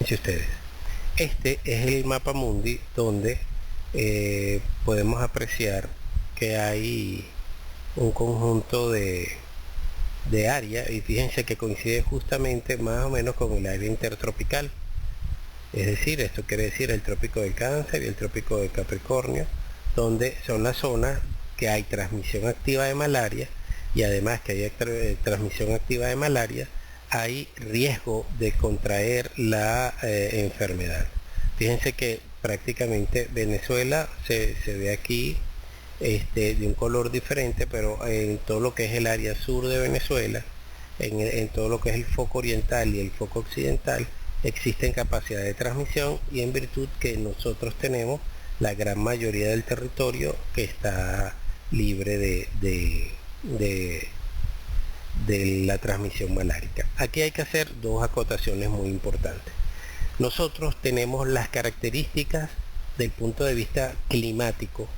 Fíjense ustedes, este es el mapa mundi donde podemos apreciar que hay un conjunto de área, y fíjense que coincide justamente más o menos con el área intertropical. Es decir, esto quiere decir el trópico del Cáncer y el trópico de Capricornio, donde son las zonas que hay transmisión activa de malaria, y además que hay transmisión activa de malaria, hay riesgo de contraer la enfermedad. Fíjense que prácticamente Venezuela se ve aquí de un color diferente, pero en todo lo que es el área sur de Venezuela, en todo lo que es el foco oriental y el foco occidental, existen capacidades de transmisión, y en virtud que nosotros tenemos la gran mayoría del territorio que está libre de la transmisión malárica. Aquí hay que hacer dos acotaciones muy importantes. Nosotros tenemos las características del punto de vista climático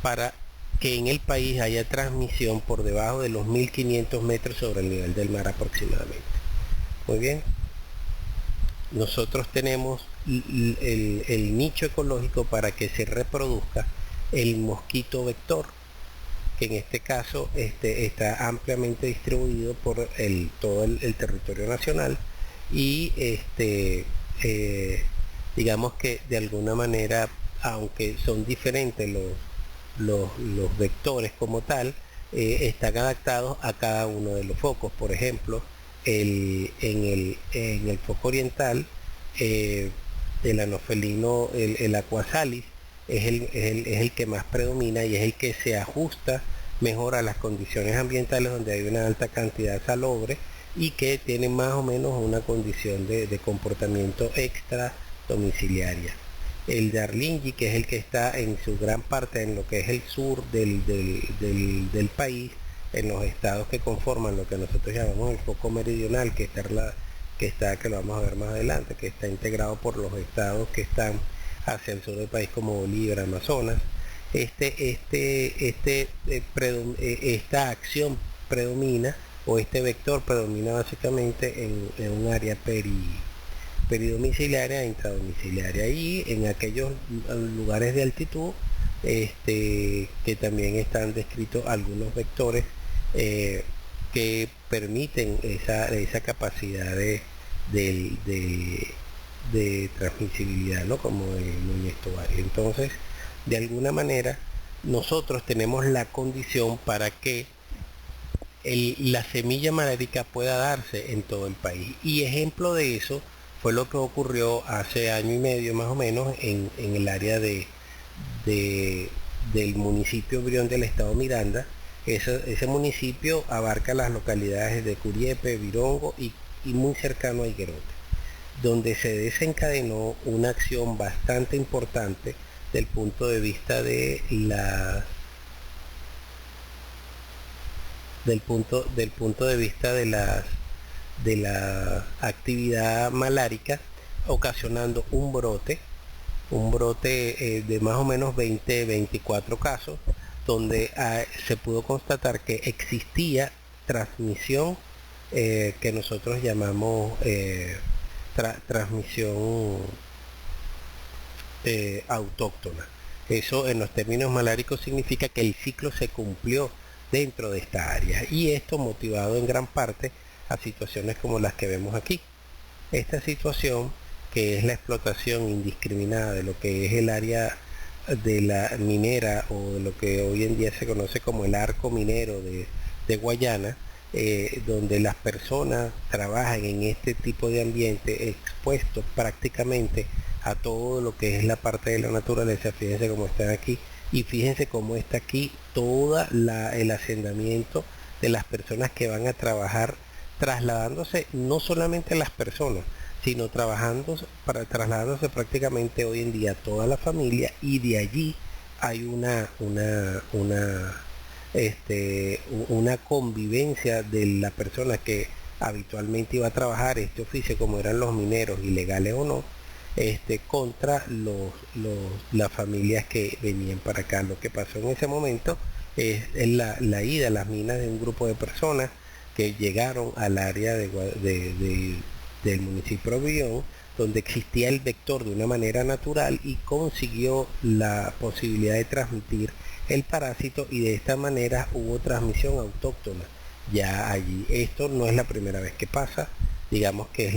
para que en el país haya transmisión por debajo de los 1500 metros sobre el nivel del mar aproximadamente. Muy bien. Nosotros tenemos el nicho ecológico para que se reproduzca el mosquito vector, que en este caso está ampliamente distribuido por todo el territorio nacional, y digamos que de alguna manera, aunque son diferentes los vectores como tal, están adaptados a cada uno de los focos. Por ejemplo, en el foco oriental, el anofelino, el aquasalis, es el que más predomina y es el que se ajusta mejor a las condiciones ambientales donde hay una alta cantidad salobre y que tiene más o menos una condición de comportamiento extra domiciliaria. El Darlingi, que es el que está en su gran parte en lo que es el sur del país, en los estados que conforman lo que nosotros llamamos el foco meridional, que lo vamos a ver más adelante, que está integrado por los estados que están hacia el sur del país como Bolívar, Amazonas. Esta acción predomina, o este vector predomina básicamente en un área peridomiciliaria e intradomiciliaria, y en aquellos lugares de altitud que también están descritos algunos vectores que permiten esa capacidad de transmisibilidad, ¿no? Como el Núñez Tovar. Entonces, de alguna manera, nosotros tenemos la condición para que la semilla malárica pueda darse en todo el país. Y ejemplo de eso fue lo que ocurrió hace año y medio más o menos en el área del municipio Brión del estado Miranda. Ese municipio abarca las localidades de Curiepe, Virongo y muy cercano a Higuerote, donde se desencadenó una acción bastante importante del punto de vista de la actividad malárica, ocasionando un brote de más o menos 24 casos, donde se pudo constatar que existía transmisión que nosotros llamamos transmisión autóctona. Eso en los términos maláricos significa que el ciclo se cumplió dentro de esta área, y esto motivado en gran parte a situaciones como las que vemos aquí. Esta situación, que es la explotación indiscriminada de lo que es el área de la minera, o de lo que hoy en día se conoce como el arco minero de Guayana, donde las personas trabajan en este tipo de ambiente expuestos prácticamente a todo lo que es la parte de la naturaleza. Fíjense cómo están aquí, y fíjense cómo está aquí todo el asentamiento de las personas que van a trabajar, trasladándose no solamente las personas, sino trasladándose prácticamente hoy en día toda la familia, y de allí hay una convivencia de la persona que habitualmente iba a trabajar este oficio, como eran los mineros, ilegales o no, contra las familias que venían para acá. Lo que pasó en ese momento es la ida a las minas de un grupo de personas que llegaron al área del municipio de Brión, donde existía el vector de una manera natural y consiguió la posibilidad de transmitir el parásito, y de esta manera hubo transmisión autóctona ya allí. Esto no es la primera vez que pasa, digamos que es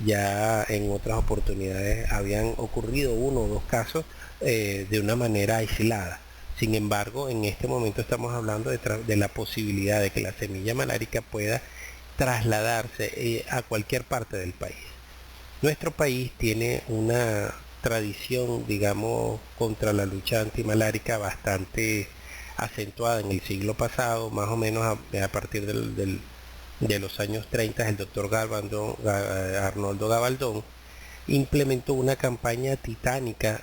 ya en otras oportunidades habían ocurrido uno o dos casos de una manera aislada. Sin embargo, en este momento estamos hablando de la posibilidad de que la semilla malárica pueda trasladarse a cualquier parte del país. Nuestro país tiene una tradición, digamos, contra la lucha antimalárica bastante acentuada en el siglo pasado, más o menos a partir de los años 30. El doctor Arnoldo Gabaldón implementó una campaña titánica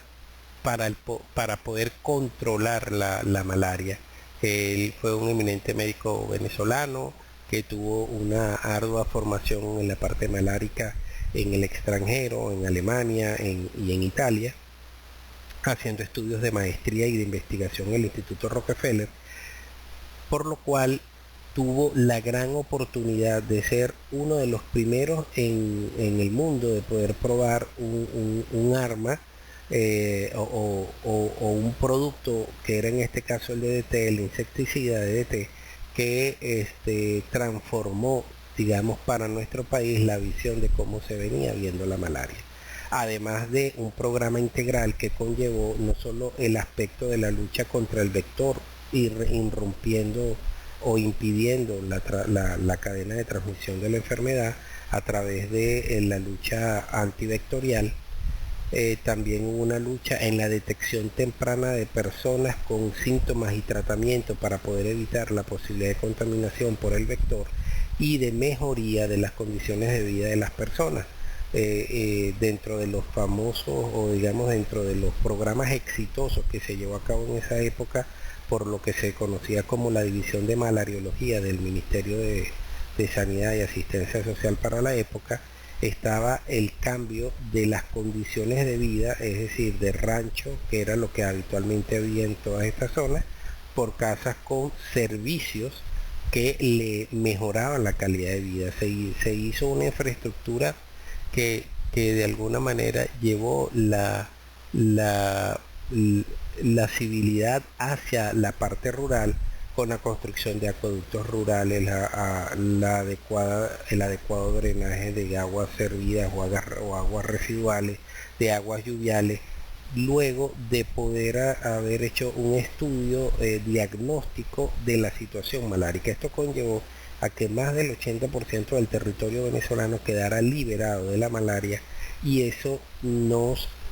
para poder controlar la malaria. Él fue un eminente médico venezolano que tuvo una ardua formación en la parte malárica en el extranjero, en Alemania y en Italia, haciendo estudios de maestría y de investigación en el Instituto Rockefeller, por lo cual tuvo la gran oportunidad de ser uno de los primeros en el mundo de poder probar un arma o un producto que era en este caso el DDT, el insecticida DDT, que transformó, digamos, para nuestro país la visión de cómo se venía viendo la malaria. Además de un programa integral que conllevó no solo el aspecto de la lucha contra el vector, irrumpiendo o impidiendo la cadena de transmisión de la enfermedad a través de la lucha antivectorial, también hubo una lucha en la detección temprana de personas con síntomas y tratamiento para poder evitar la posibilidad de contaminación por el vector y de mejoría de las condiciones de vida de las personas. Dentro de los famosos, o digamos dentro de los programas exitosos que se llevó a cabo en esa época, por lo que se conocía como la División de Malariología del Ministerio de Sanidad y Asistencia Social para la época, estaba el cambio de las condiciones de vida, es decir, de rancho, que era lo que habitualmente había en todas estas zonas, por casas con servicios que le mejoraban la calidad de vida. Se hizo una infraestructura que de alguna manera llevó la civilidad hacia la parte rural, con la construcción de acueductos rurales, el adecuado drenaje de aguas servidas o aguas residuales, de aguas lluviales, luego de poder haber hecho un estudio diagnóstico de la situación malárica. Esto conllevó a que más del 80% del territorio venezolano quedara liberado de la malaria, y eso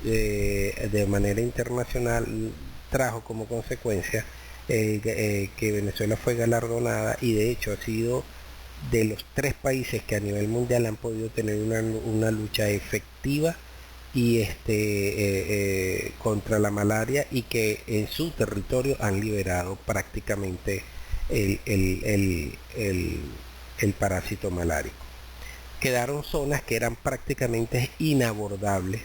de manera internacional trajo como consecuencia que Venezuela fue galardonada, y de hecho ha sido de los 3 países que a nivel mundial han podido tener una lucha efectiva y contra la malaria, y que en su territorio han liberado prácticamente el parásito malárico. Quedaron zonas que eran prácticamente inabordables.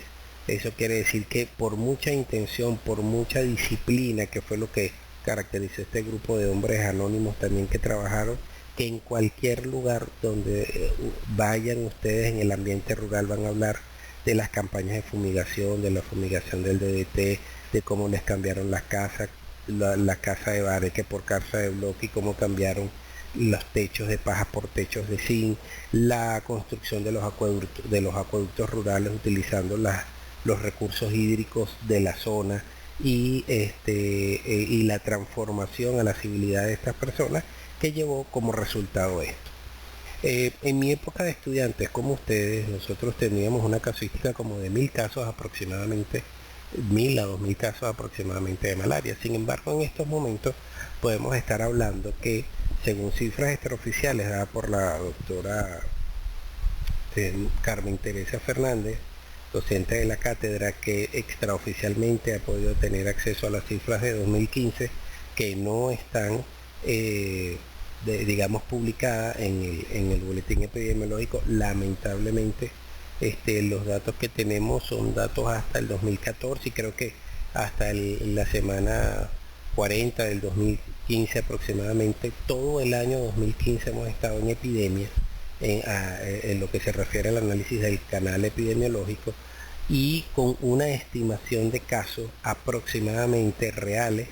Eso quiere decir que por mucha intención, por mucha disciplina, que fue lo que caracterizó este grupo de hombres anónimos también que trabajaron, que en cualquier lugar donde vayan ustedes en el ambiente rural van a hablar de las campañas de fumigación, de la fumigación del DDT, de cómo les cambiaron las casas, la casa de bareque por casa de bloque, y cómo cambiaron los techos de paja por techos de zinc, la construcción de los acueductos rurales utilizando los recursos hídricos de la zona, y la transformación a la civilidad de estas personas, que llevó como resultado esto. En mi época de estudiantes, como ustedes, nosotros teníamos una casuística como de 1000 casos aproximadamente, 1000 a 2000 casos aproximadamente de malaria. Sin embargo, en estos momentos podemos estar hablando que, según cifras extraoficiales dadas por la doctora Carmen Teresa Fernández, docente de la cátedra, que extraoficialmente ha podido tener acceso a las cifras de 2015, que no están, digamos, publicadas en el boletín epidemiológico. Lamentablemente, los datos que tenemos son datos hasta el 2014, y creo que hasta la semana 40 del 2015 aproximadamente. Todo el año 2015 hemos estado en epidemia, en lo que se refiere al análisis del canal epidemiológico, y con una estimación de casos aproximadamente reales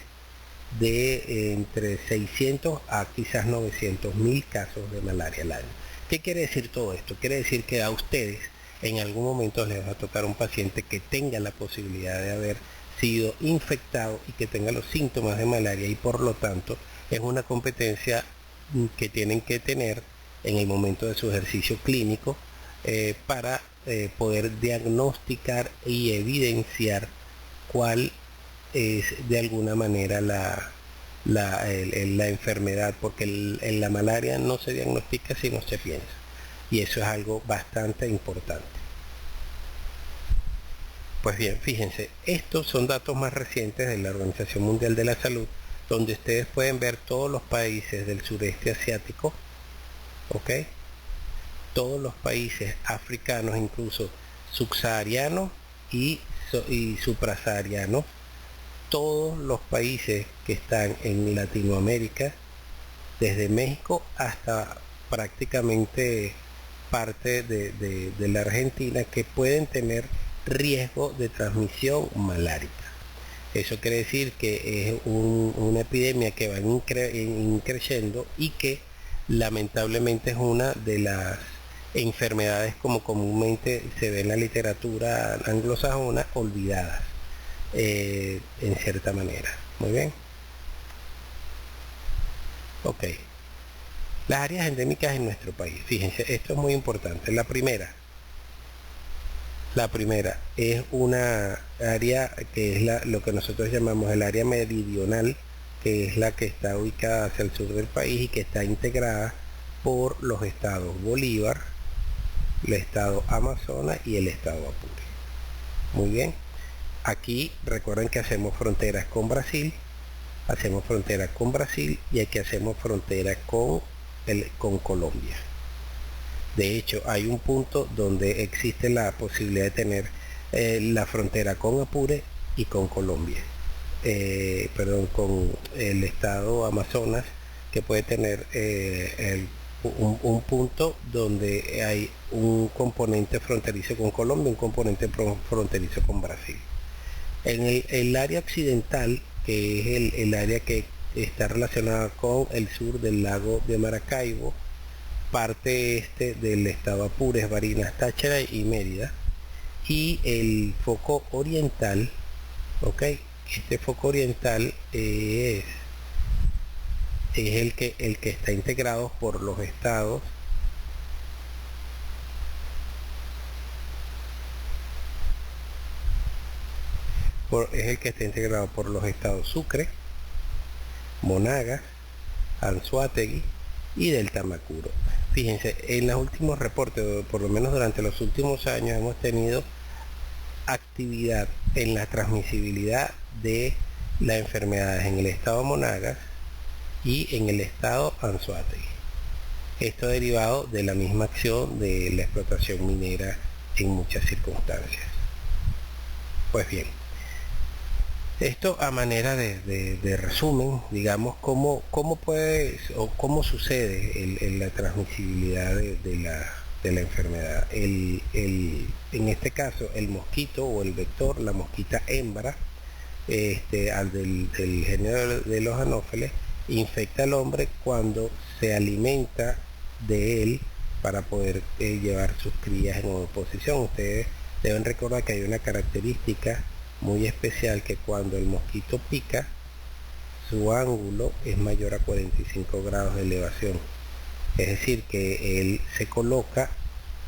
de entre 600 a quizás 900.000 casos de malaria al año. ¿Qué quiere decir todo esto? Quiere decir que a ustedes en algún momento les va a tocar un paciente que tenga la posibilidad de haber sido infectado y que tenga los síntomas de malaria, y por lo tanto es una competencia que tienen que tener en el momento de su ejercicio clínico para poder diagnosticar y evidenciar cuál es de alguna manera la enfermedad, porque en la malaria no se diagnostica sino se piensa, y eso es algo bastante importante. Pues bien, fíjense, estos son datos más recientes de la Organización Mundial de la Salud, donde ustedes pueden ver todos los países del sureste asiático, ¿ok? Todos los países africanos, incluso subsaharianos y suprasaharianos, todos los países que están en Latinoamérica, desde México hasta prácticamente parte de la Argentina, que pueden tener riesgo de transmisión malárica. Eso quiere decir que es una epidemia que va creciendo y que lamentablemente es una de las enfermedades, como comúnmente se ve en la literatura anglosajona, olvidadas en cierta manera. Muy bien. Ok. Las áreas endémicas en nuestro país. Fíjense, esto es muy importante. La primera es una área que es lo que nosotros llamamos el área meridional, que es la que está ubicada hacia el sur del país y que está integrada por los estados Bolívar, el estado Amazonas y el estado Apure. Muy bien. Aquí recuerden que hacemos fronteras con Brasil, y aquí hacemos frontera con Colombia. De hecho, hay un punto donde existe la posibilidad de tener la frontera con Apure y con Colombia. Con el estado Amazonas, que puede tener un punto donde hay un componente fronterizo con Colombia, un componente fronterizo con Brasil. En el área occidental, que es el área que está relacionada con el sur del lago de Maracaibo, parte este del estado Apure, Barinas, Táchira y Mérida, y el foco oriental, ¿ok? Este foco oriental es el que está integrado por los estados Sucre, Monagas, Anzoátegui y del Tamacuro. Fíjense, en los últimos reportes, por lo menos durante los últimos años, hemos tenido actividad en la transmisibilidad de las enfermedades en el estado Monagas y en el estado Anzoátegui. Esto derivado de la misma acción de la explotación minera en muchas circunstancias. Pues bien, esto a manera de resumen, digamos, cómo puede o cómo sucede la transmisibilidad de la enfermedad. En este caso, el mosquito o el vector, la mosquita hembra, del género de los anófeles, infecta al hombre cuando se alimenta de él para poder llevar sus crías en oposición. Ustedes deben recordar que hay una característica muy especial, que cuando el mosquito pica, su ángulo es mayor a 45 grados de elevación. Es decir, que él se coloca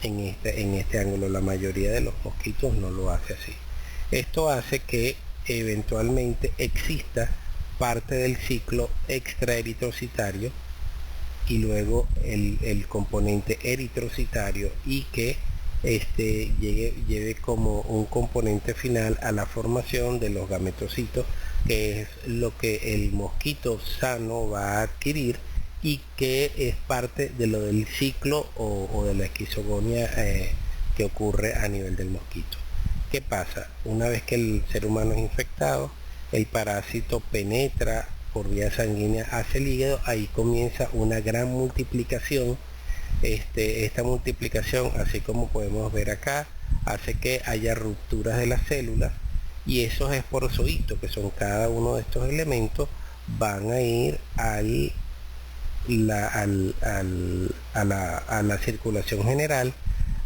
en este ángulo. La mayoría de los mosquitos no lo hace así. Esto hace que eventualmente exista parte del ciclo extraeritrocitario y luego el componente eritrocitario, y que lleve como un componente final a la formación de los gametocitos, que es lo que el mosquito sano va a adquirir y que es parte de lo del ciclo o de la esquizogonia que ocurre a nivel del mosquito. ¿Qué pasa? Una vez que el ser humano es infectado, el parásito penetra por vía sanguínea hacia el hígado. Ahí comienza una gran multiplicación esta multiplicación, así como podemos ver acá, hace que haya rupturas de las células, y esos esporozoitos, que son cada uno de estos elementos, van a ir a la circulación general,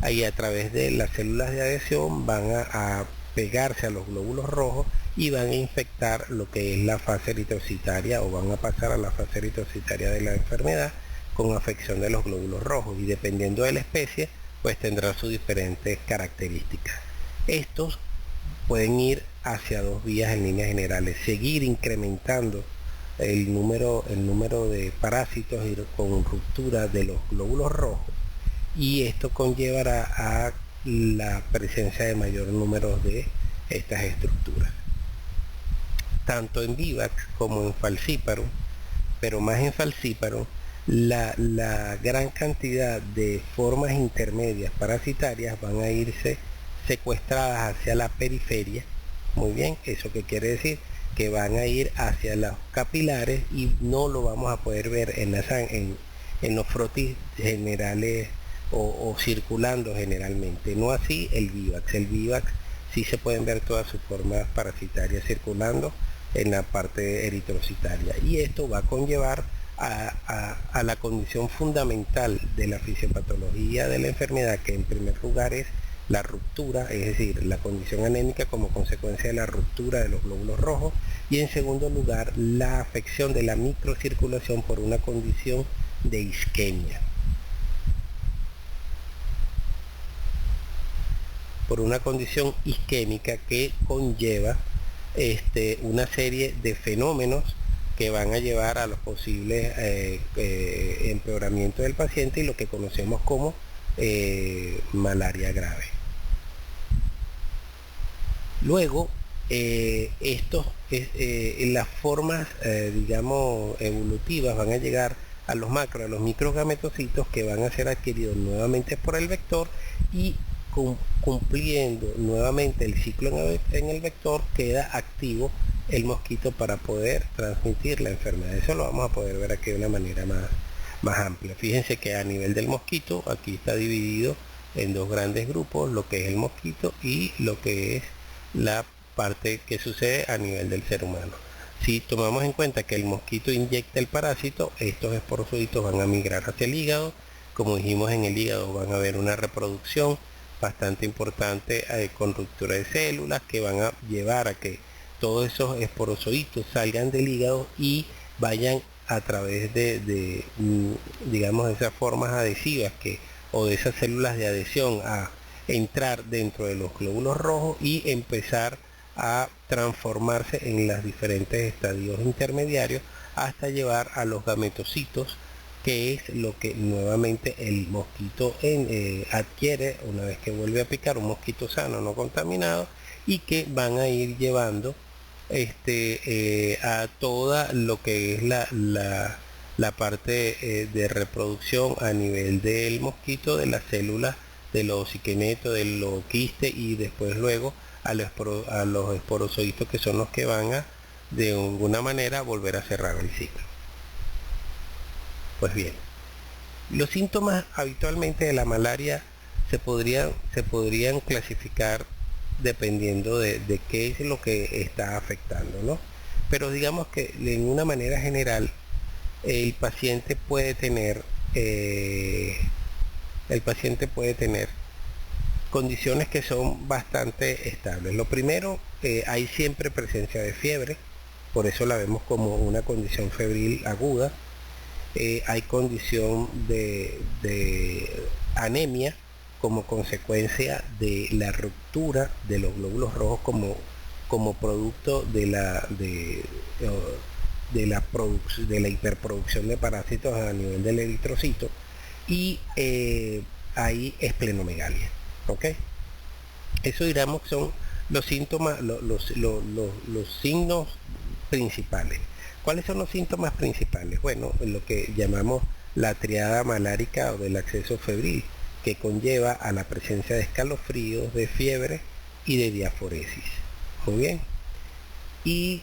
ahí a través de las células de adhesión van a pegarse a los glóbulos rojos y van a infectar lo que es la fase eritrocitaria, o van a pasar a la fase eritrocitaria de la enfermedad con afección de los glóbulos rojos, y dependiendo de la especie pues tendrá sus diferentes características. Estos pueden ir hacia dos vías en líneas generales: seguir incrementando el número de parásitos con ruptura de los glóbulos rojos, y esto conllevará a la presencia de mayor número de estas estructuras, tanto en Vivax como en Falciparum, pero más en Falciparum. La gran cantidad de formas intermedias parasitarias van a irse secuestradas hacia la periferia. Muy bien, ¿eso qué quiere decir? Que van a ir hacia los capilares y no lo vamos a poder ver en los frotis generales o circulando generalmente. No así el Vivax. El Vivax sí se pueden ver todas sus formas parasitarias circulando en la parte eritrocitaria, y esto va a conllevar a la condición fundamental de la fisiopatología de la enfermedad, que en primer lugar es la ruptura, es decir, la condición anémica como consecuencia de la ruptura de los glóbulos rojos, y en segundo lugar la afección de la microcirculación por una condición de isquemia, por una condición isquémica que conlleva una serie de fenómenos que van a llevar a los posibles empeoramientos del paciente y lo que conocemos como malaria grave. Luego, las formas, digamos, evolutivas van a llegar a los macro, a los microgametocitos, que van a ser adquiridos nuevamente por el vector, y cumpliendo nuevamente el ciclo en el vector, queda activo el mosquito para poder transmitir la enfermedad. Eso lo vamos a poder ver aquí de una manera más amplia. Fíjense que a nivel del mosquito, aquí está dividido en dos grandes grupos, lo que es el mosquito y lo que es la parte que sucede a nivel del ser humano. Si tomamos en cuenta que el mosquito inyecta el parásito, estos esporozoitos van a migrar hacia el hígado. Como dijimos, en el hígado van a haber una reproducción bastante importante con ruptura de células, que van a llevar a que todos esos esporozoitos salgan del hígado y vayan a través de digamos, esas formas adhesivas o de esas células de adhesión, a entrar dentro de los glóbulos rojos y empezar a transformarse en los diferentes estadios intermediarios hasta llevar a los gametocitos, que es lo que nuevamente el mosquito adquiere una vez que vuelve a picar un mosquito sano, no contaminado, y que van a ir llevando a toda lo que es la parte de reproducción a nivel del mosquito, de las células de los osiquenetos, de los quistes, y después luego a los esporozoitos, que son los que van a de alguna manera volver a cerrar el ciclo. Pues bien, los síntomas habitualmente de la malaria se podrían clasificar dependiendo de qué es lo que está afectando, ¿no? Pero digamos que en una manera general el paciente puede tener condiciones que son bastante estables. Lo primero, hay siempre presencia de fiebre, por eso la vemos como una condición febril aguda. Hay condición de anemia como consecuencia de la ruptura de los glóbulos rojos como producto de la hiperproducción de parásitos a nivel del eritrocito, y hay esplenomegalia. ¿Ok? Eso, digamos, son los síntomas, los signos principales. ¿Cuáles son los síntomas principales? Bueno, lo que llamamos la triada malárica o del acceso febril, que conlleva a la presencia de escalofríos, de fiebre y de diaforesis. Muy bien. Y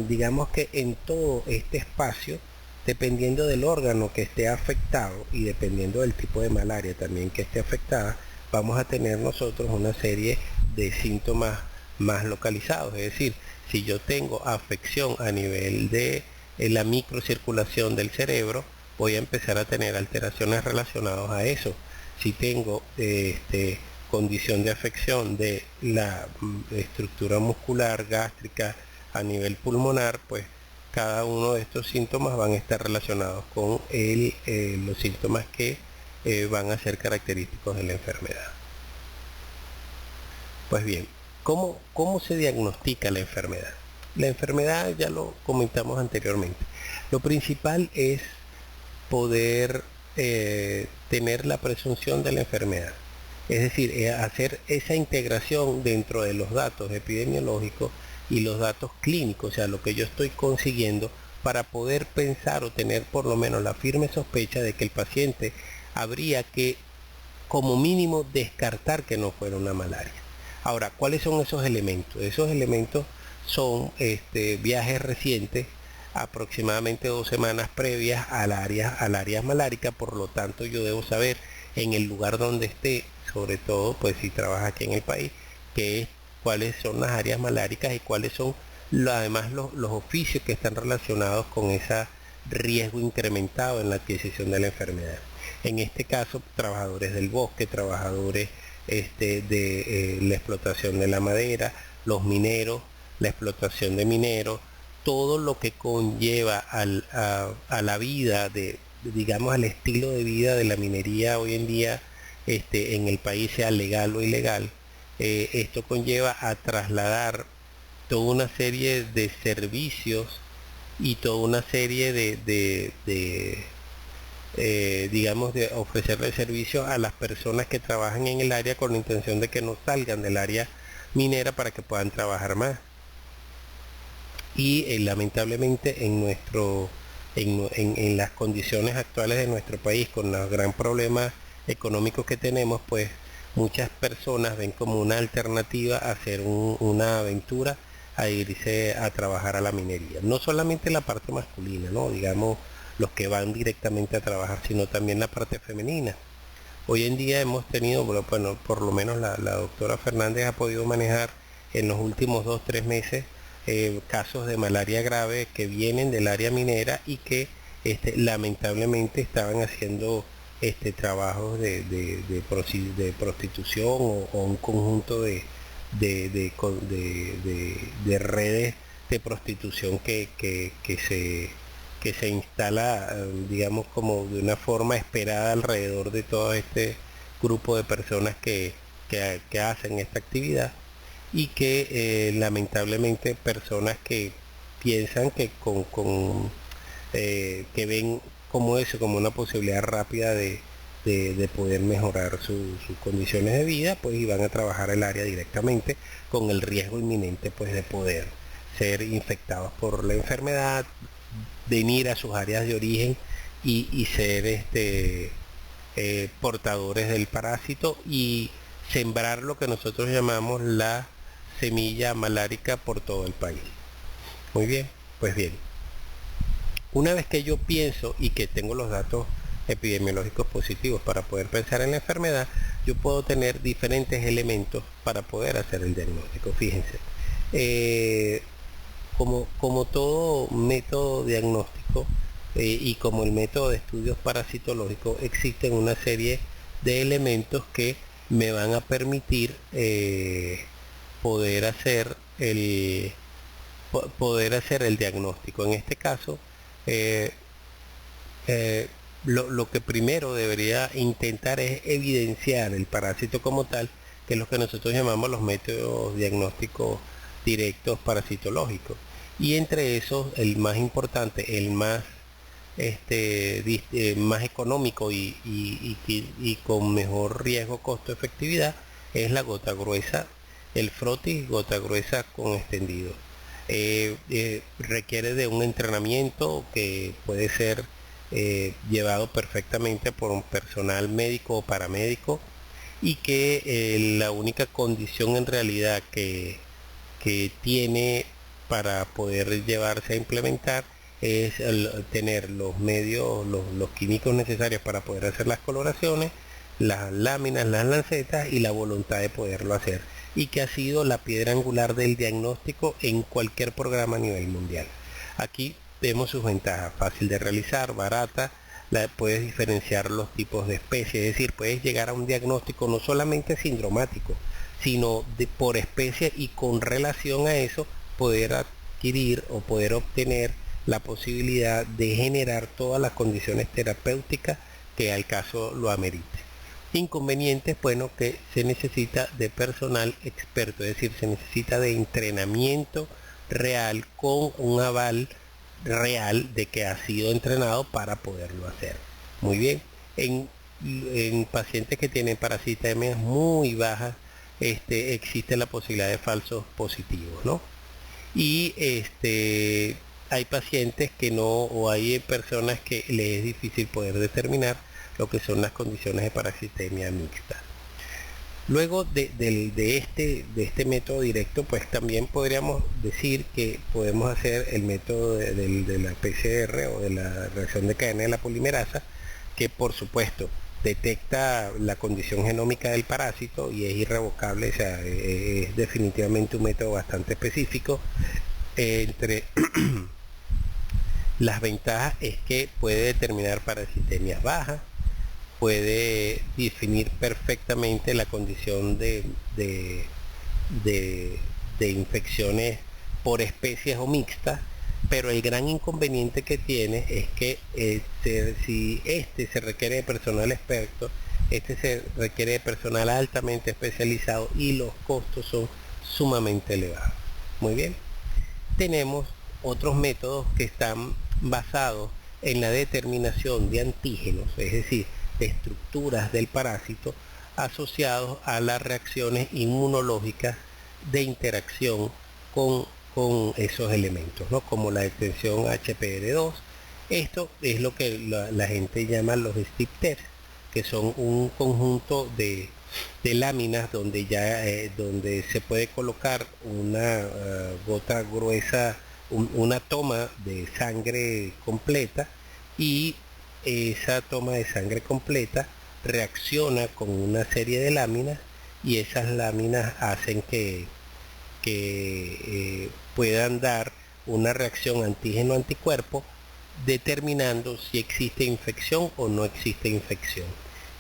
digamos que en todo este espacio dependiendo del órgano que esté afectado y dependiendo del tipo de malaria también que esté afectada, vamos a tener nosotros una serie de síntomas más localizados. Es decir, si yo tengo afección a nivel de la microcirculación del cerebro, voy a empezar a tener alteraciones relacionadas a eso. Si tengo condición de afección de la estructura muscular gástrica a nivel pulmonar, pues cada uno de estos síntomas van a estar relacionados con los síntomas que van a ser característicos de la enfermedad. Pues bien, ¿cómo se diagnostica la enfermedad? La enfermedad ya lo comentamos anteriormente. Lo principal es poder tener la presunción de la enfermedad. Es decir, hacer esa integración dentro de los datos epidemiológicos y los datos clínicos, o sea, lo que yo estoy consiguiendo para poder pensar o tener por lo menos la firme sospecha de que el paciente habría que, como mínimo, descartar que no fuera una malaria. Ahora, ¿cuáles son esos elementos? Esos elementos son viajes recientes, aproximadamente 2 semanas previas al área malárica. Por lo tanto, yo debo saber en el lugar donde esté, sobre todo pues si trabaja aquí en el país, cuáles son las áreas maláricas y cuáles son además los oficios que están relacionados con ese riesgo incrementado en la adquisición de la enfermedad. En este caso, trabajadores del bosque, trabajadores de la explotación de la madera, los mineros, la explotación de mineros, todo lo que conlleva a la vida, digamos al estilo de vida de la minería hoy en día en el país, sea legal o ilegal. Esto conlleva a trasladar toda una serie de servicios y toda una serie digamos, de ofrecerle servicios a las personas que trabajan en el área con la intención de que no salgan del área minera para que puedan trabajar más. Y lamentablemente en las condiciones actuales de nuestro país, con los gran problemas económicos que tenemos, pues muchas personas ven como una alternativa a hacer una aventura a irse a trabajar a la minería. No solamente la parte masculina, ¿no? Digamos, los que van directamente a trabajar, sino también la parte femenina. Hoy en día hemos tenido, bueno, por lo menos la doctora Fernández ha podido manejar en los últimos 2-3 meses casos de malaria grave que vienen del área minera y que lamentablemente estaban haciendo trabajos de prostitución o un conjunto de redes de prostitución que se instala, digamos, como de una forma esperada alrededor de todo este grupo de personas que hacen esta actividad, y que lamentablemente personas que piensan que que ven como eso, como una posibilidad rápida de poder mejorar sus condiciones de vida, pues y van a trabajar el área directamente con el riesgo inminente pues de poder ser infectados por la enfermedad, venir a sus áreas de origen y ser portadores del parásito y sembrar lo que nosotros llamamos la semilla malárica por todo el país. Muy bien, pues bien, una vez que yo pienso y que tengo los datos epidemiológicos positivos para poder pensar en la enfermedad, yo puedo tener diferentes elementos para poder hacer el diagnóstico. Fíjense, como todo método diagnóstico y como el método de estudios parasitológicos, existen una serie de elementos que me van a permitir poder hacer el diagnóstico. En este caso, lo que primero debería intentar es evidenciar el parásito como tal, que es lo que nosotros llamamos los métodos diagnósticos directos parasitológicos. Y entre esos, el más importante, el más más económico y con mejor riesgo costo efectividad, es la gota gruesa, el frotis gota gruesa con extendido. Requiere de un entrenamiento que puede ser llevado perfectamente por un personal médico o paramédico, y que la única condición en realidad que tiene para poder llevarse a implementar es tener los medios, los químicos necesarios para poder hacer las coloraciones, las láminas, las lancetas y la voluntad de poderlo hacer, y que ha sido la piedra angular del diagnóstico en cualquier programa a nivel mundial. Aquí vemos sus ventajas: fácil de realizar, barata, puedes diferenciar los tipos de especies, es decir, puedes llegar a un diagnóstico no solamente sindromático, sino por especie, y con relación a eso poder adquirir o poder obtener la posibilidad de generar todas las condiciones terapéuticas que al caso lo amerite. Inconvenientes, bueno, que se necesita de personal experto, es decir, se necesita de entrenamiento real con un aval real de que ha sido entrenado para poderlo hacer. Muy bien, en pacientes que tienen parasitemias muy bajas, existe la posibilidad de falsos positivos, ¿no? Y hay pacientes que no, o hay personas que les es difícil poder determinar lo que son las condiciones de parasitemia mixta. Luego de este método directo, pues también podríamos decir que podemos hacer el método de la PCR, o de la reacción de cadena de la polimerasa, que por supuesto detecta la condición genómica del parásito y es irrevocable, o sea, es definitivamente un método bastante específico. Entre las ventajas es que puede determinar parasitemias bajas, puede definir perfectamente la condición de infecciones por especies o mixtas, pero el gran inconveniente que tiene es que si se requiere de personal experto, se requiere de personal altamente especializado y los costos son sumamente elevados. Muy bien, tenemos otros métodos que están basados en la determinación de antígenos, es decir, de estructuras del parásito asociados a las reacciones inmunológicas de interacción con esos elementos, ¿no? Como la extensión HPR2. Esto es lo que la gente llama los strip tests, que son un conjunto de láminas donde donde se puede colocar una gota gruesa, una toma de sangre completa, y esa toma de sangre completa reacciona con una serie de láminas, y esas láminas hacen que puedan dar una reacción antígeno-anticuerpo, determinando si existe infección o no existe infección.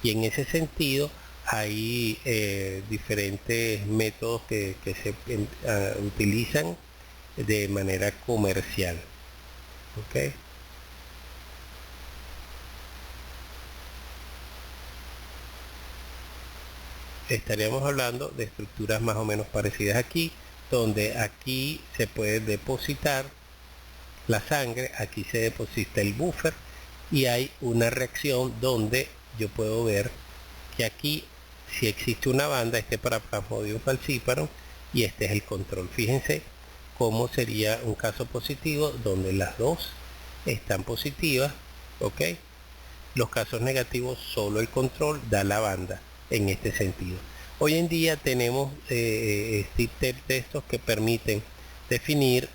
Y en ese sentido hay diferentes métodos que se utilizan de manera comercial. ¿Okay? Estaríamos hablando de estructuras más o menos parecidas aquí, donde aquí se puede depositar la sangre, aquí se deposita el buffer, y hay una reacción donde yo puedo ver que aquí si existe una banda, para Plasmodium falciparum, y este es el control. Fíjense cómo sería un caso positivo donde las dos están positivas, ¿ok? Los casos negativos, solo el control da la banda en este sentido. Hoy en día tenemos strip de estos que permiten definir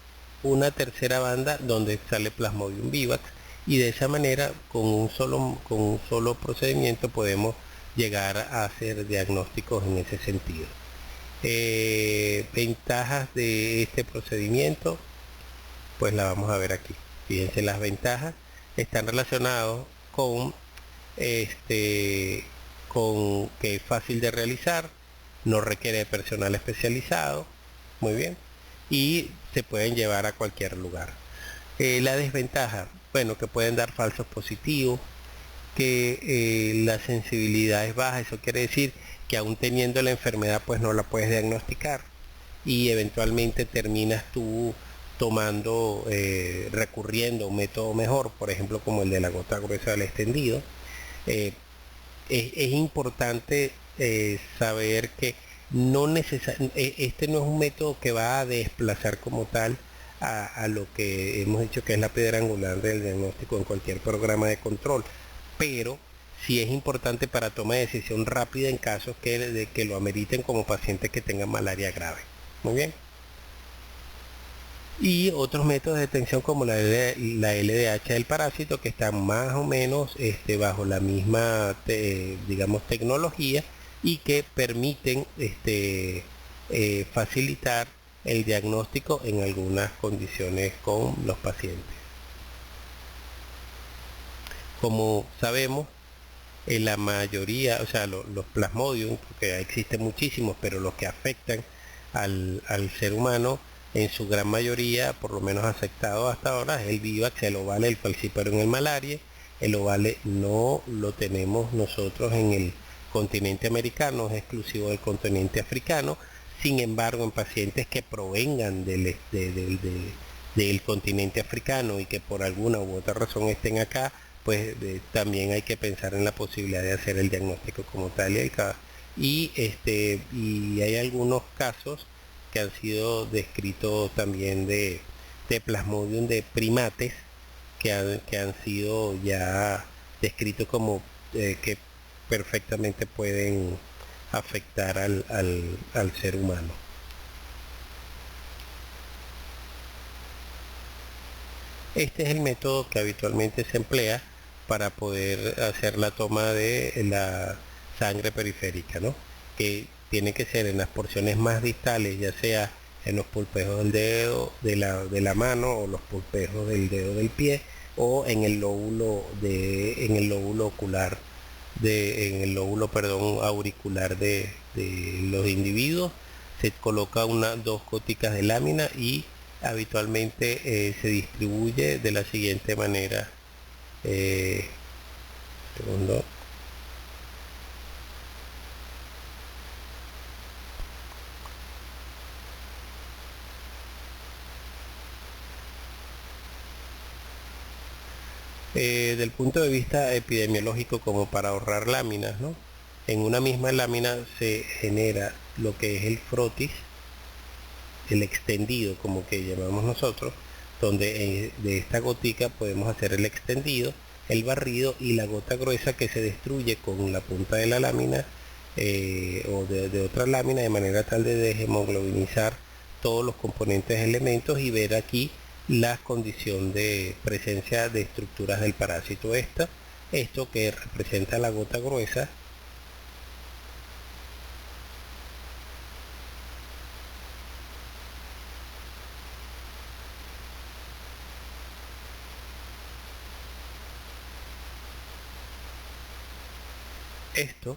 una tercera banda donde sale Plasmodium vivax, y de esa manera con un solo procedimiento podemos llegar a hacer diagnósticos en ese sentido. Ventajas de este procedimiento, pues la vamos a ver aquí. Fíjense, las ventajas están relacionadas con con que es fácil de realizar, no requiere de personal especializado, muy bien, y se pueden llevar a cualquier lugar. La desventaja, bueno, que pueden dar falsos positivos, que la sensibilidad es baja. Eso quiere decir que aún teniendo la enfermedad, pues no la puedes diagnosticar, y eventualmente terminas tú recurriendo a un método mejor, por ejemplo como el de la gota gruesa del extendido. Es importante saber que este no es un método que va a desplazar como tal a lo que hemos dicho que es la piedra angular del diagnóstico en cualquier programa de control, pero sí es importante para toma de decisión rápida en casos que lo ameriten, como pacientes que tengan malaria grave. Muy bien. y otros métodos de detección como la LDH del parásito, que están más o menos bajo la misma digamos tecnología, y que permiten facilitar el diagnóstico en algunas condiciones con los pacientes. Como sabemos, en la mayoría, o sea, los plasmodium, porque existen muchísimos, pero los que afectan al ser humano, en su gran mayoría, por lo menos aceptado hasta ahora, es el vivax, el ovale, el falciparum, el malaria. El ovale no lo tenemos nosotros en el continente americano, es exclusivo del continente africano. Sin embargo, en pacientes que provengan del continente africano y que por alguna u otra razón estén acá, pues también hay que pensar en la posibilidad de hacer el diagnóstico como tal y hay algunos casos que han sido descritos también de plasmodium de primates que han sido ya descritos como que perfectamente pueden afectar al ser humano. Este es el método que habitualmente se emplea para poder hacer la toma de la sangre periférica, ¿no? Que tiene que ser en las porciones más distales, ya sea en los pulpejos del dedo de la mano o los pulpejos del dedo del pie, o en el lóbulo ocular en el lóbulo, perdón, auricular de los individuos. Se coloca dos goticas de lámina y habitualmente se distribuye de la siguiente manera. Segundo. Del punto de vista epidemiológico, como para ahorrar láminas, ¿no? En una misma lámina se genera lo que es el frotis, el extendido, como que llamamos nosotros, donde de esta gotica podemos hacer el extendido, el barrido y la gota gruesa que se destruye con la punta de la lámina o de otra lámina, de manera tal de deshemoglobinizar todos los componentes elementos y ver aquí la condición de presencia de estructuras del parásito. Esto que representa la gota gruesa, esto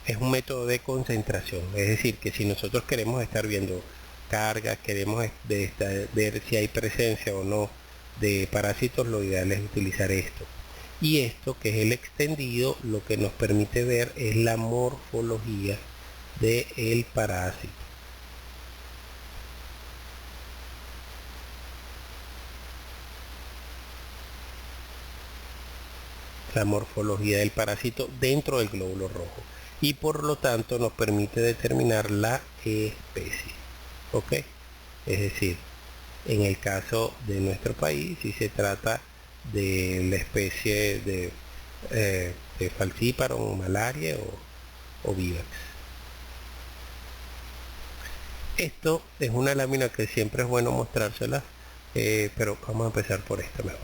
es un método de concentración, es decir, que si nosotros queremos estar viendo cargas, queremos ver si hay presencia o no de parásitos, lo ideal es utilizar esto. Y esto, que es el extendido, lo que nos permite ver es la morfología del parásito. La morfología del parásito dentro del glóbulo rojo, y por lo tanto nos permite determinar la especie. ¿Ok? Es decir, en el caso de nuestro país, si se trata de la especie de falciparum, malaria o vivax. Esto es una lámina que siempre es bueno mostrársela, pero vamos a empezar por esta mejor.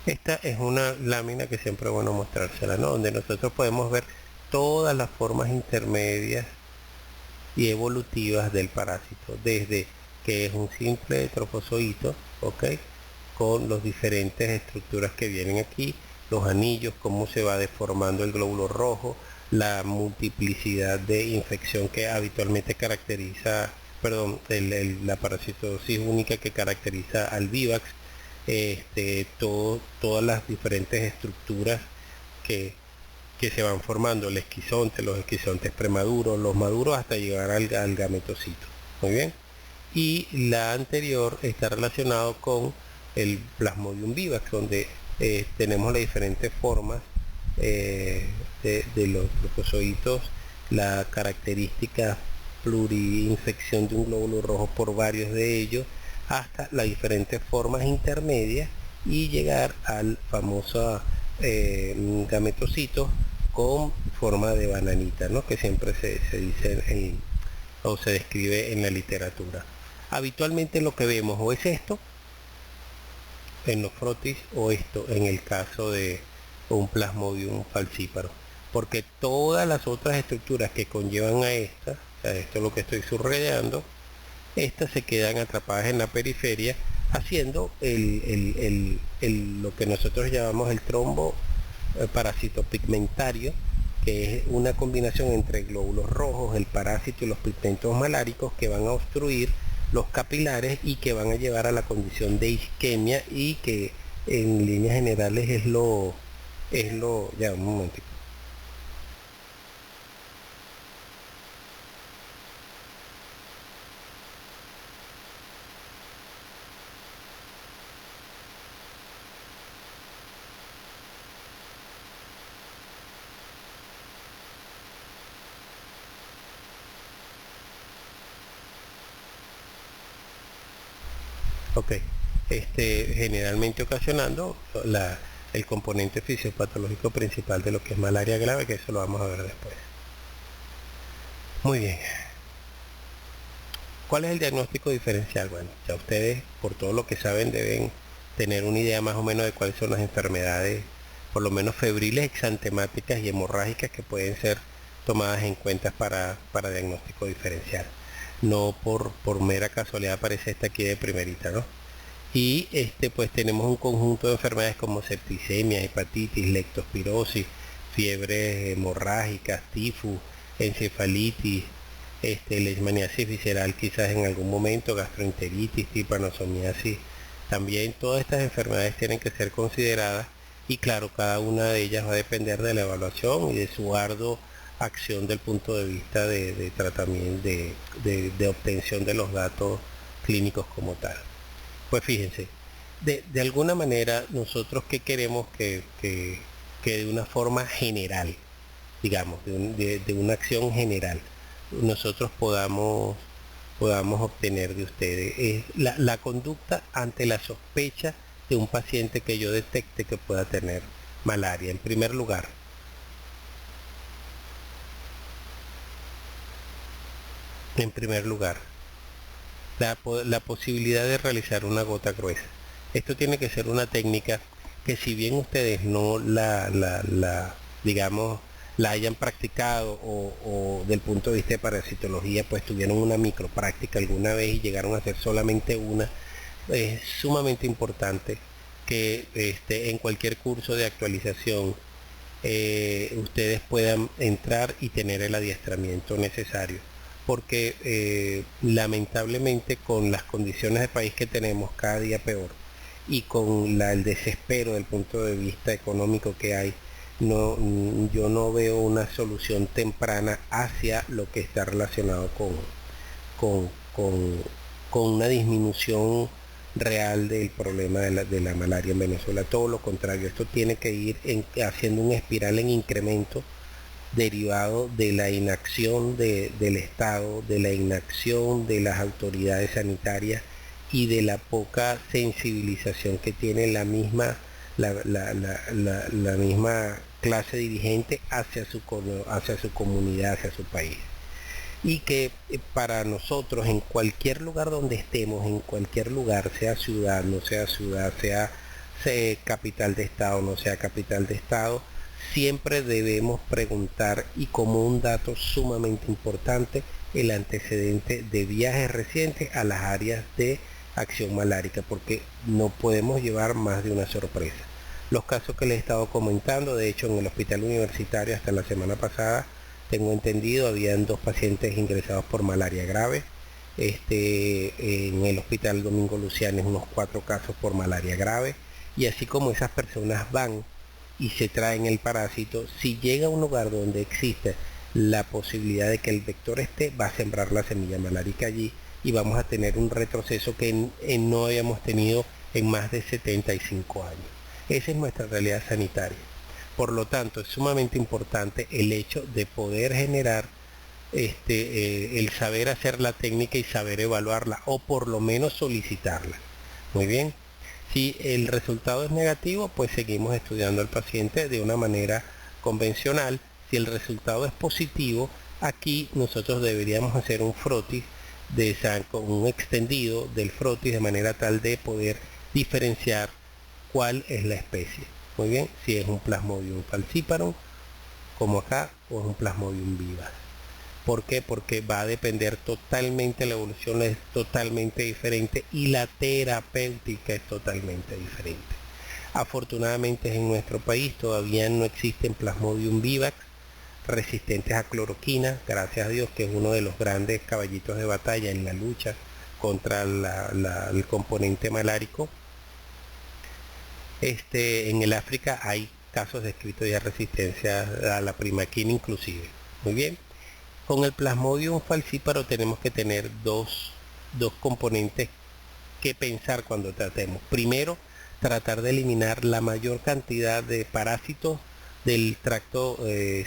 Esta es una lámina que siempre es bueno mostrársela, ¿no? Donde nosotros podemos ver todas las formas intermedias y evolutivas del parásito, desde que es un simple trofozoito, ¿ok? Con las diferentes estructuras que vienen aquí, los anillos, cómo se va deformando el glóbulo rojo, la multiplicidad de infección que habitualmente caracteriza, la parasitosis única que caracteriza al vivax, todas las diferentes estructuras que se van formando, el esquizonte, los esquizontes premaduros, los maduros, hasta llegar al gametocito. Muy bien. Y la anterior está relacionado con el Plasmodium vivax, donde tenemos las diferentes formas de los trofozoitos, la característica pluriinfección de un glóbulo rojo por varios de ellos, hasta las diferentes formas intermedias y llegar al famoso gametocito con forma de bananita, ¿no? Que siempre se dice o se describe en la literatura. Habitualmente lo que vemos o es esto en los frotis o esto en el caso de un Plasmodium falciparum, porque todas las otras estructuras que conllevan a esta, o sea, esto es lo que estoy subrayando, estas se quedan atrapadas en la periferia haciendo lo que nosotros llamamos el trombo parasitopigmentario, que es una combinación entre glóbulos rojos, el parásito y los pigmentos maláricos que van a obstruir los capilares y que van a llevar a la condición de isquemia, y que en líneas generales ya un momentito. Ok, generalmente ocasionando el componente fisiopatológico principal de lo que es malaria grave, que eso lo vamos a ver después. Muy bien. ¿Cuál es el diagnóstico diferencial? Bueno, ya ustedes, por todo lo que saben, deben tener una idea más o menos de cuáles son las enfermedades, por lo menos febriles, exantemáticas y hemorrágicas, que pueden ser tomadas en cuenta para diagnóstico diferencial. No por mera casualidad aparece esta aquí de primerita, ¿no? Y pues tenemos un conjunto de enfermedades como septicemia, hepatitis, leptospirosis, fiebres hemorrágicas, tifus, encefalitis, leishmaniasis visceral quizás en algún momento, gastroenteritis, trypanosomiasis. También todas estas enfermedades tienen que ser consideradas, y claro, cada una de ellas va a depender de la evaluación y de su ardua acción del punto de vista de tratamiento, de obtención de los datos clínicos como tal. Pues fíjense, de alguna manera nosotros que queremos que de una forma general, digamos, de una acción general, nosotros podamos obtener de ustedes es la conducta ante la sospecha de un paciente que yo detecte que pueda tener malaria. En primer lugar, la posibilidad de realizar una gota gruesa. Esto tiene que ser una técnica que, si bien ustedes no digamos, la hayan practicado o del punto de vista de parasitología, pues tuvieron una micropráctica alguna vez y llegaron a hacer solamente una, es sumamente importante que en cualquier curso de actualización ustedes puedan entrar y tener el adiestramiento necesario, porque lamentablemente, con las condiciones de país que tenemos cada día peor, y con el desespero del punto de vista económico que hay, yo no veo una solución temprana hacia lo que está relacionado con, con una disminución real del problema de la malaria en Venezuela. Todo lo contrario, esto tiene que ir haciendo una espiral en incremento, derivado de la inacción del Estado, de la inacción de las autoridades sanitarias y de la poca sensibilización que tiene la misma clase dirigente hacia su comunidad, hacia su país. Y que para nosotros, en cualquier lugar donde estemos, en cualquier lugar, sea ciudad, no sea ciudad, sea capital de estado, no sea capital de estado, siempre debemos preguntar, y como un dato sumamente importante, el antecedente de viajes recientes a las áreas de acción malárica, porque no podemos llevar más de una sorpresa. Los casos que les he estado comentando, de hecho, en el hospital universitario hasta la semana pasada, tengo entendido, habían 2 pacientes ingresados por malaria grave. En el hospital Domingo Lucianes unos 4 casos por malaria grave. Y así como esas personas van y se traen el parásito, si llega a un lugar donde existe la posibilidad de que el vector va a sembrar la semilla malárica allí, y vamos a tener un retroceso que no habíamos tenido en más de 75 años. Esa es nuestra realidad sanitaria. Por lo tanto, es sumamente importante el hecho de poder generar el saber hacer la técnica y saber evaluarla, o por lo menos solicitarla. Muy bien. Si el resultado es negativo, pues seguimos estudiando al paciente de una manera convencional. Si el resultado es positivo, aquí nosotros deberíamos hacer un frotis con un extendido del frotis de manera tal de poder diferenciar cuál es la especie. Muy bien, si es un Plasmodium falciparum, como acá, o es un Plasmodium vivax. ¿Por qué? Porque va a depender totalmente, la evolución es totalmente diferente y la terapéutica es totalmente diferente. Afortunadamente en nuestro país todavía no existen Plasmodium vivax resistentes a cloroquina, gracias a Dios, que es uno de los grandes caballitos de batalla en la lucha contra el componente malárico. En el África hay casos descritos ya resistencia a la primaquina inclusive. Muy bien. Con el Plasmodium falciparum tenemos que tener dos componentes que pensar cuando tratemos. Primero, tratar de eliminar la mayor cantidad de parásitos del tracto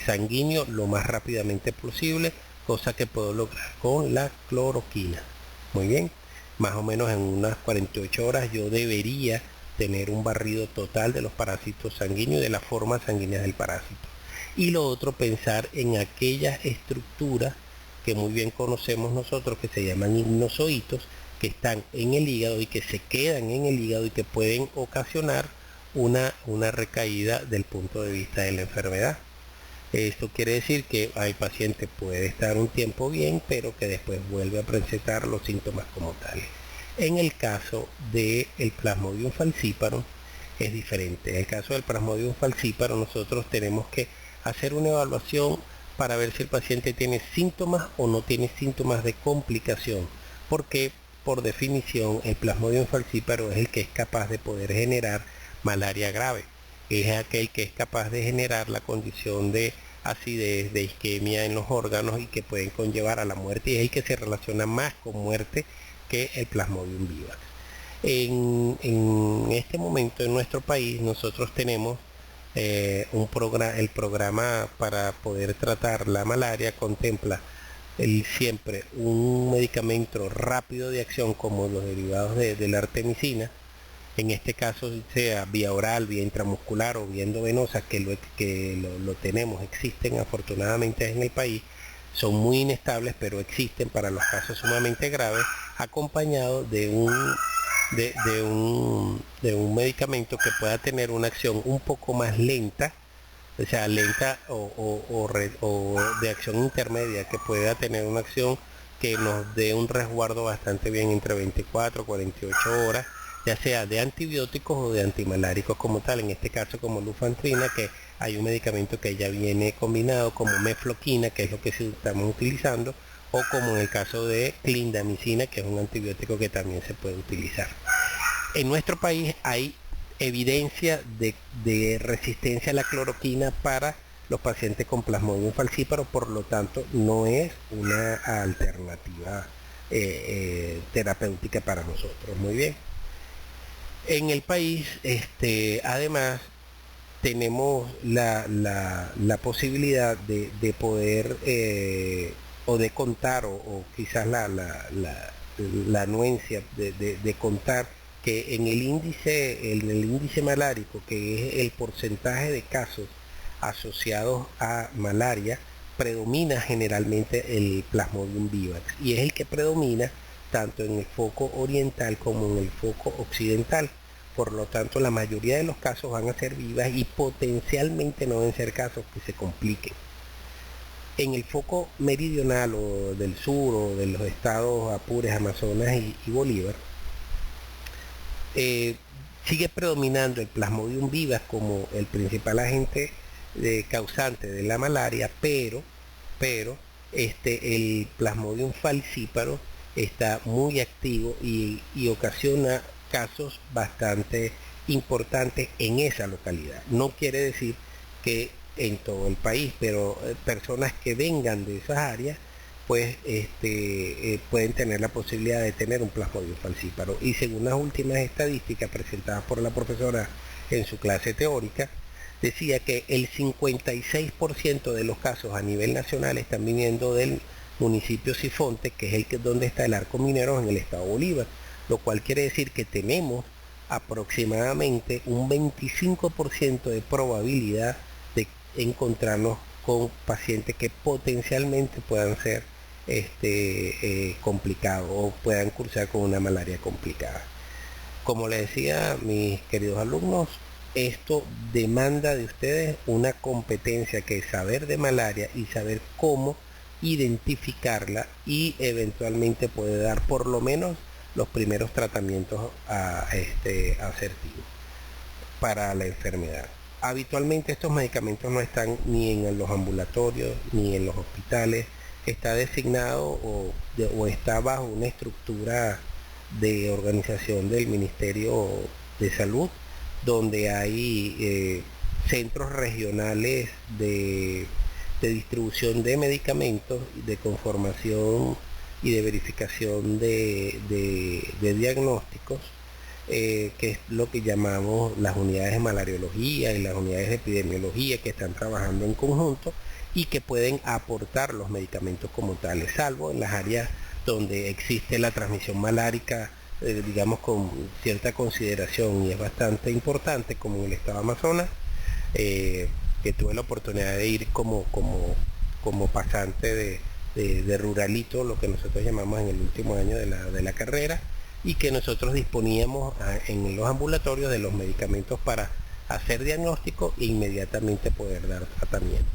sanguíneo lo más rápidamente posible, cosa que puedo lograr con la cloroquina. Muy bien, más o menos en unas 48 horas yo debería tener un barrido total de los parásitos sanguíneos y de la forma sanguínea del parásito. Y lo otro, pensar en aquellas estructuras que muy bien conocemos nosotros, que se llaman ignozoitos, que están en el hígado y que se quedan en el hígado y que pueden ocasionar una recaída del punto de vista de la enfermedad. Esto quiere decir que el paciente puede estar un tiempo bien, pero que después vuelve a presentar los síntomas como tales. En el caso del Plasmodium falciparum es diferente. En el caso del Plasmodium falciparum nosotros tenemos que hacer una evaluación para ver si el paciente tiene síntomas o no tiene síntomas de complicación, porque por definición el Plasmodium falciparum es el que es capaz de poder generar malaria grave, es aquel que es capaz de generar la condición de acidez, de isquemia en los órganos y que pueden conllevar a la muerte, y es el que se relaciona más con muerte que el Plasmodium vivax. En este momento en nuestro país nosotros tenemos el programa para poder tratar la malaria contempla siempre un medicamento rápido de acción como los derivados de la artemisina, en este caso sea vía oral, vía intramuscular o vía endovenosa, que lo tenemos, existen afortunadamente en el país, son muy inestables pero existen para los casos sumamente graves, acompañado de un medicamento que pueda tener una acción un poco más lenta, o sea, lenta o de acción intermedia, que pueda tener una acción que nos dé un resguardo bastante bien entre 24 y 48 horas, ya sea de antibióticos o de antimaláricos como tal, en este caso como lufantrina, que hay un medicamento que ya viene combinado como mefloquina, que es lo que estamos utilizando, o como en el caso de clindamicina, que es un antibiótico que también se puede utilizar. En nuestro país hay evidencia de resistencia a la cloroquina para los pacientes con Plasmodium falciparum, por lo tanto no es una alternativa terapéutica para nosotros. Muy bien. En el país, además, tenemos la posibilidad de poder o de contar o quizás la anuencia de contar que en el índice malárico, que es el porcentaje de casos asociados a malaria, predomina generalmente el Plasmodium vivax y es el que predomina tanto en el foco oriental como en el foco occidental. Por lo tanto, la mayoría de los casos van a ser vivas y potencialmente no deben ser casos que se compliquen. En el foco meridional o del sur o de los estados Apures, Amazonas y Bolívar, sigue predominando el Plasmodium vivax como el principal agente causante de la malaria, pero el Plasmodium falciparum está muy activo y ocasiona casos bastante importantes en esa localidad. No quiere decir que en todo el país, pero personas que vengan de esas áreas pues pueden tener la posibilidad de tener un Plasmodium falciparum. Y según las últimas estadísticas presentadas por la profesora en su clase teórica, decía que el 56% de los casos a nivel nacional están viniendo del municipio Sifonte, que es donde está el Arco Minero en el estado Bolívar, lo cual quiere decir que tenemos aproximadamente un 25% de probabilidad de encontrarnos con pacientes que potencialmente puedan ser complicado o puedan cursar con una malaria complicada. Como les decía, mis queridos alumnos, esto demanda de ustedes una competencia que es saber de malaria y saber cómo identificarla y eventualmente poder dar por lo menos los primeros tratamientos asertivos para la enfermedad. Habitualmente estos medicamentos no están ni en los ambulatorios ni en los hospitales, está designado o está bajo una estructura de organización del Ministerio de Salud, donde hay centros regionales de distribución de medicamentos, de conformación y de verificación de diagnósticos, que es lo que llamamos las unidades de malariología y las unidades de epidemiología, que están trabajando en conjunto y que pueden aportar los medicamentos como tales, salvo en las áreas donde existe la transmisión malárica, digamos, con cierta consideración y es bastante importante, como en el estado de Amazonas, que tuve la oportunidad de ir como pasante de ruralito, lo que nosotros llamamos en el último año de la carrera, y que nosotros disponíamos en los ambulatorios de los medicamentos para hacer diagnóstico e inmediatamente poder dar tratamiento.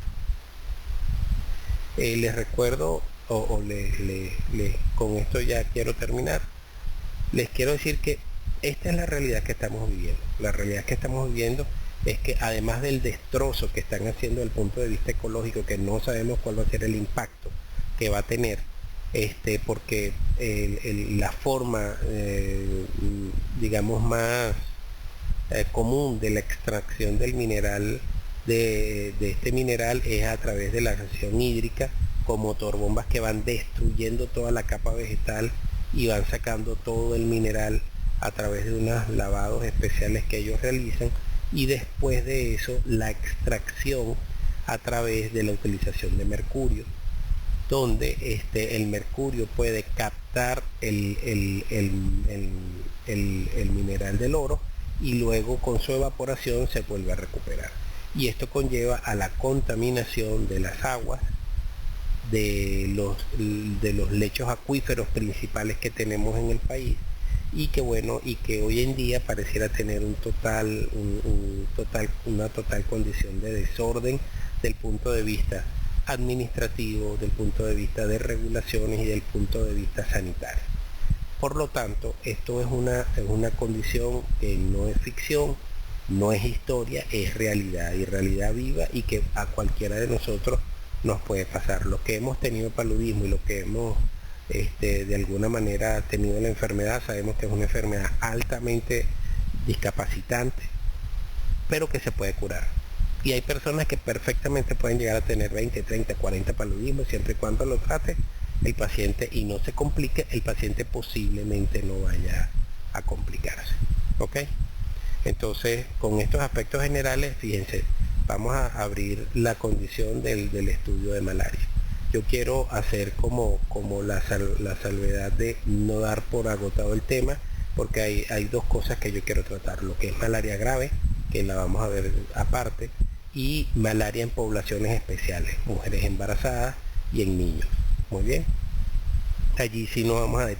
Les recuerdo, con esto ya quiero terminar, les quiero decir que esta es la realidad que estamos viviendo. La realidad que estamos viviendo es que además del destrozo que están haciendo desde el punto de vista ecológico, que no sabemos cuál va a ser el impacto que va a tener, porque la forma, digamos, más común de la extracción del mineral, de este mineral, es a través de la acción hídrica, con motorbombas que van destruyendo toda la capa vegetal y van sacando todo el mineral a través de unos lavados especiales que ellos realizan, y después de eso la extracción a través de la utilización de mercurio, donde el mercurio puede captar el mineral del oro y luego con su evaporación se vuelve a recuperar. Y esto conlleva a la contaminación de las aguas, de los lechos acuíferos principales que tenemos en el país, y que bueno, y que hoy en día pareciera tener una total condición de desorden del punto de vista administrativo, del punto de vista de regulaciones y del punto de vista sanitario. Por lo tanto, esto es una condición que no es ficción, no es historia, es realidad, y realidad viva, y que a cualquiera de nosotros nos puede pasar. Lo que hemos tenido paludismo y lo que hemos de alguna manera tenido la enfermedad, sabemos que es una enfermedad altamente discapacitante, pero que se puede curar. Y hay personas que perfectamente pueden llegar a tener 20, 30, 40 paludismos, siempre y cuando lo trate el paciente y no se complique, el paciente posiblemente no vaya a complicarse. ¿Ok? Entonces, con estos aspectos generales, fíjense, vamos a abrir la condición del estudio de malaria. Yo quiero hacer como la salvedad de no dar por agotado el tema, porque hay dos cosas que yo quiero tratar: lo que es malaria grave, que la vamos a ver aparte, y malaria en poblaciones especiales, mujeres embarazadas y en niños. Muy bien, allí sí nos vamos a detener.